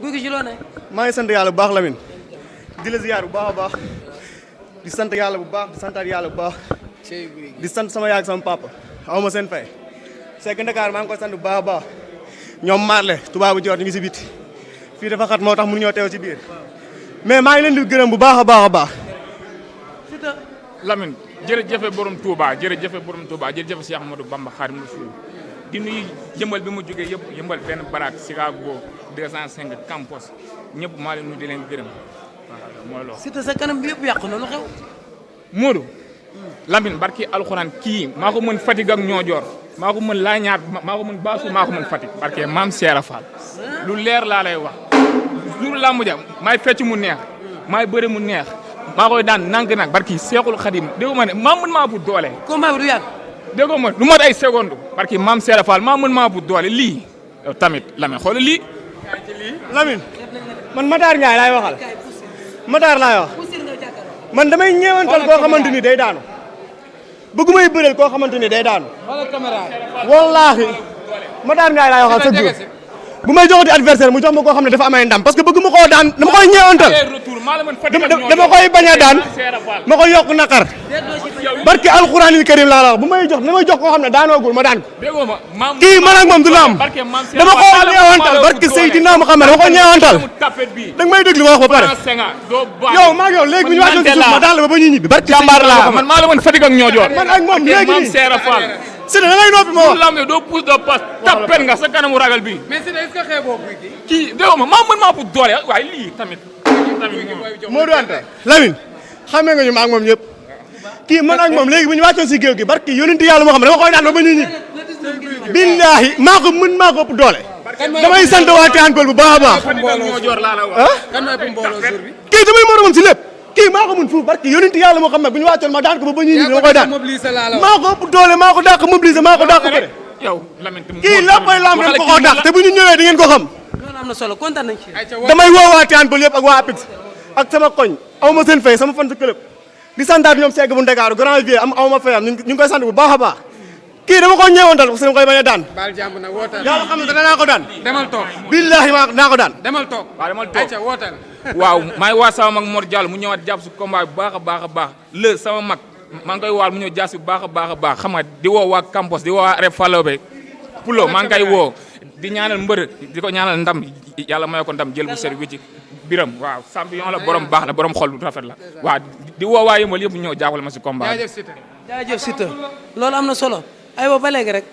Gouye Gui ci loo ne. maa ngi sant yàlla bu baax Lamine di la ziar bu baax a baax di sant yàlla bu baax di santaat yàlla bu baax di sant sama yaay ak sama papa aw ma seen fay Seck Ndakaar maa ngi koy sant bu baax a baax ñoom Marley tubaabu joor ñu ngi si biti fii dafa xat moo tax mënu ñoo teew ci biir mais maa ngi leen di gërëm bu baax a baax a baax. Lamine jërëjëf borom Touba jërëjëf borom Touba jërëjëf Cheikh Ahmadou Bamba Khadimu Rasul di nuyu yëmbal bi mu jógee yëpp yëmbal benn baraak Chicago 205 campus ñëpp maa leen nuyu di leen gërëm waaw mooy loolu. Siteu sa kanam bi yëpp yàqu na lu xew. Modou Lamine barki alxuraan kii maa ko mën Fatick ak Niodior maa ko mën Laañaar maa ko mën Baasu maa ko mën Fatick barke maam Seera Fall lu leer laa lay wax jour làmb ja maay fecc mu neex maay bëre mu neex maa koy daan nank nag barki Seexul Xadim dégg ma ne maa mën maa bu doole. combat bi du yàgg. dégg ma lu mot ay seconde barki maam Seera Fall maa mën maa bu doole lii yow tamit Lamine xool lii. Lamine man Matar Ndiaye laay waxal Matar laay wax man damay ñeewantal koo xamante ni day daanu bëggumay bëreel koo xamante ni day daanu. wallaahi Matar Ndiaye laay waxal sa jour bu may joxati adversaire mu jox ma koo xam ne dafa amay ndam parce que bëgguma koo daan dama koy ñeewantal dama koy bañ a daan ma koy yokk naqar barki alxuraanil karim laa la wax bu may jox damay jox koo xam ne daanoogul ma daan ko kii man ak moom du la am dama ko ñeewantal barki Seydina Muhammad dama ko ñeewantal da nga may déglu ma wax ba pare yow maa ngi yow léegi bu ñu wàccoon ci suuf ma daan la ba ñuy ñibbi barki jàmbaar la man maa la mën Fatick ak Niodior man ak moom léegi nii Siteu da ngay noppi ma wax lamb doo pousse doo passe tappen nga sa kanamu ragal bi mais Siteu est-ce que xeeboo kii dégg ma maa mën maa bu doole waaye lii tamit Modou Anta Lamine xamee nga ñu ma ak moom ñëpp kii man ak moom léegi bu ñu wàccoon si géew gi barki yonent yàlla moo xam ne dama koy daan ba ñuy ñibbi billaahi maa ko mën maa ko ëpp doole damay sant waa Tivaouane Peulh bu baax a baax kii damay moromam si lépp kii maa ko mën fuuf barki yonent yàlla moo xam ne bu ñu wàccoon ma daan ko ba ñuy ñibbi dama koy daan maa ko ëpp doole maa ko dàq mobiliser maa ko dàq bëre kii léppay lamb dañ ko koo dàq te bu ñu ñëwee di ngeen ko xam loolu am na solo kontaan nañ ci. damay woo waa Tivaouane Peulh yëpp ak waa APIX ak sama koñ aw ma seen fay sama fan sa club di santaat ñoom Seck bu Ndakaaru grand vieux am aw ma fayam ñu ngi koy sant bu baax a baax kii dama ko ñeewantal parce que dama koy bañ a daan yàlla xam ne danaa ko daan demal toog billaahi naa ko daan demal toog. waaw demal toog ayca wooteel. waaw maa ngi waa sama mag Mor Diallo mu ñëwaat jàpp si combat bu baax a baax a baax le sama mag maa ngi koy waal mu ñëw jàpp si bu baax a baax a baax xam nga di woo waa Campos di woo waa Rep Fallobe Pulo maa ngi koy woo di ñaanal mbër di ko ñaanal ndam yàlla may ko ndam jël bu ser wi ci biram waaw champion la borom baax la borom xol bu rafet la waaw di woo waa yëmbal yëpp ñëw jàppale ma si combat jaajëf Siteu loolu am na solo aywa ba léegi rek